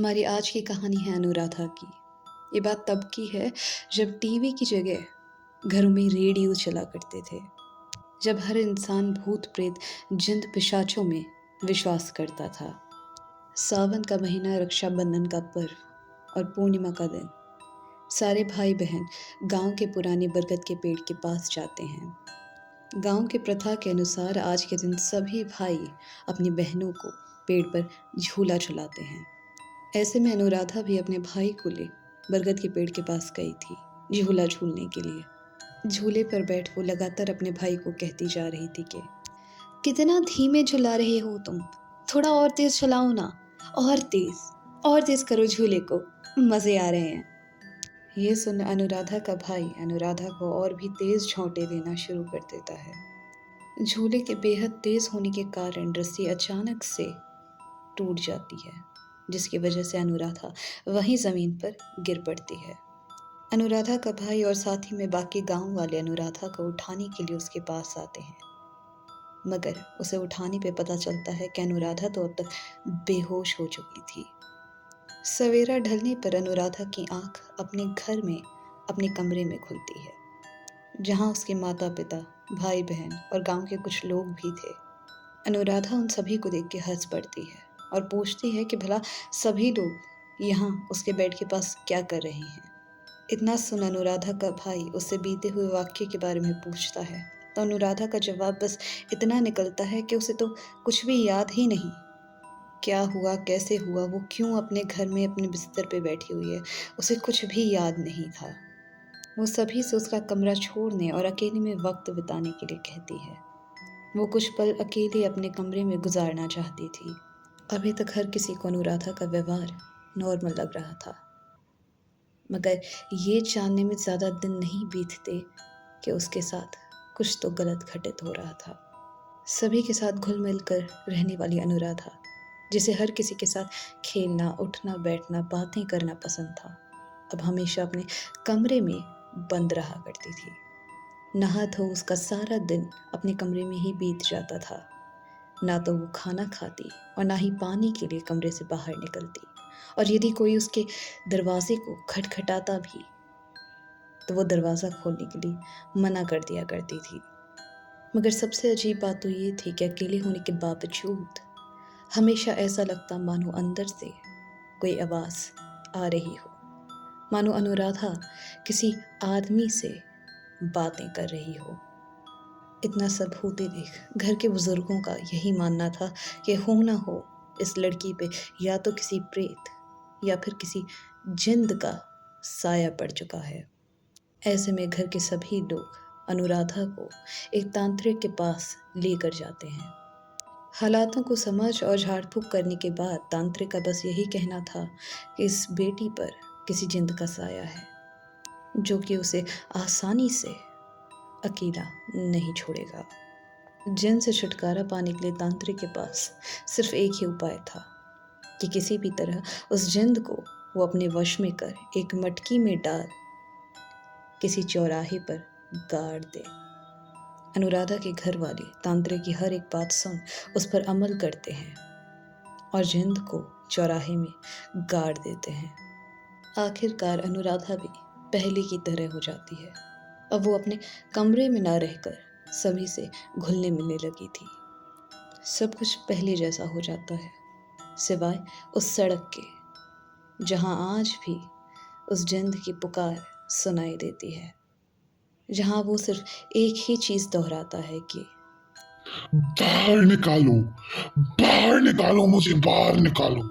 हमारी आज की कहानी है अनुराधा की। ये बात तब की है जब टीवी की जगह घरों में रेडियो चला करते थे। जब हर इंसान भूत प्रेत जिन पिशाचों में विश्वास करता था। सावन का महीना, रक्षाबंधन का पर्व और पूर्णिमा का दिन। सारे भाई बहन गांव के पुराने बरगद के पेड़ के पास जाते हैं। गांव के प्रथा के अनुसार आज के दिन सभी भाई अपनी बहनों को पेड़ पर झूला झुलाते हैं। ऐसे में अनुराधा भी अपने भाई को ले बरगद के पेड़ के पास गई थी झूला झूलने के लिए। झूले पर बैठ वो लगातार अपने भाई को कहती जा रही थी कि कितना धीमे झुला रहे हो तुम, थोड़ा और तेज चलाओ ना, और तेज करो झूले को, मजे आ रहे हैं। ये सुन अनुराधा का भाई अनुराधा को और भी तेज झोंटे देना शुरू कर देता है। झूले के बेहद तेज होने के कारण रस्सी अचानक से टूट जाती है, जिसकी वजह से अनुराधा वहीं ज़मीन पर गिर पड़ती है। अनुराधा का भाई और साथ ही में बाकी गांव वाले अनुराधा को उठाने के लिए उसके पास आते हैं, मगर उसे उठाने पे पता चलता है कि अनुराधा तो अब तक बेहोश हो चुकी थी। सवेरा ढलने पर अनुराधा की आंख अपने कमरे में खुलती है, जहां उसके माता पिता, भाई बहन और गांव के कुछ लोग भी थे। अनुराधा उन सभी को देख के हंस पड़ती है और पूछती है कि भला सभी लोग यहाँ उसके बेड के पास क्या कर रहे हैं। इतना सुन अनुराधा का भाई उससे बीते हुए वाक्य के बारे में पूछता है, तो अनुराधा का जवाब बस इतना निकलता है कि उसे तो कुछ भी याद ही नहीं। क्या हुआ, कैसे हुआ, वो क्यों अपने घर में अपने बिस्तर पे बैठी हुई है, उसे कुछ भी याद नहीं था। वो सभी से उसका कमरा छोड़ने और अकेले में वक्त बिताने के लिए कहती है। वो कुछ पल अकेले अपने कमरे में गुजारना चाहती थी। अभी तक हर किसी को अनुराधा का व्यवहार नॉर्मल लग रहा था, मगर ये जानने में ज़्यादा दिन नहीं बीतते कि उसके साथ कुछ तो गलत घटित हो रहा था। सभी के साथ घुल मिल कर रहने वाली अनुराधा, जिसे हर किसी के साथ खेलना, उठना, बैठना, बातें करना पसंद था, अब हमेशा अपने कमरे में बंद रहा करती थी। नहा धो उसका सारा दिन अपने कमरे में ही बीत जाता था। ना तो वो खाना खाती और ना ही पानी के लिए कमरे से बाहर निकलती, और यदि कोई उसके दरवाजे को खटखटाता भी तो वो दरवाज़ा खोलने के लिए मना कर दिया करती थी। मगर सबसे अजीब बात तो ये थी कि अकेले होने के बावजूद हमेशा ऐसा लगता मानो अंदर से कोई आवाज़ आ रही हो, मानो अनुराधा किसी आदमी से बातें कर रही हो। इतना सब होते देख घर के बुजुर्गों का यही मानना था कि हो ना हो इस लड़की पे या तो किसी प्रेत या फिर किसी जिंद का साया पड़ चुका है। ऐसे में घर के सभी लोग अनुराधा को एक तांत्रिक के पास लेकर जाते हैं। हालातों को समझ और झाड़ फूक करने के बाद तांत्रिक का बस यही कहना था कि इस बेटी पर किसी जिंद का साया है, जो कि उसे आसानी से अकेला नहीं छोड़ेगा। जिन से छुटकारा पाने के लिए तांत्रिक के पास सिर्फ एक ही उपाय था कि किसी भी तरह उस जिंद को वो अपने वश में कर एक मटकी में डाल किसी चौराहे पर गाड़ दे। अनुराधा के घर वाले तांत्रिक की हर एक बात सुन उस पर अमल करते हैं और जिंद को चौराहे में गाड़ देते हैं। आखिरकार अनुराधा भी पहले की तरह हो जाती है। अब वो अपने कमरे में ना रहकर सभी से घुलने मिलने लगी थी। सब कुछ पहले जैसा हो जाता है, सिवाय उस सड़क के जहां आज भी उस जिंद की पुकार सुनाई देती है, जहां वो सिर्फ एक ही चीज दोहराता है कि बाहर निकालो, बाहर निकालो, मुझे बाहर निकालो।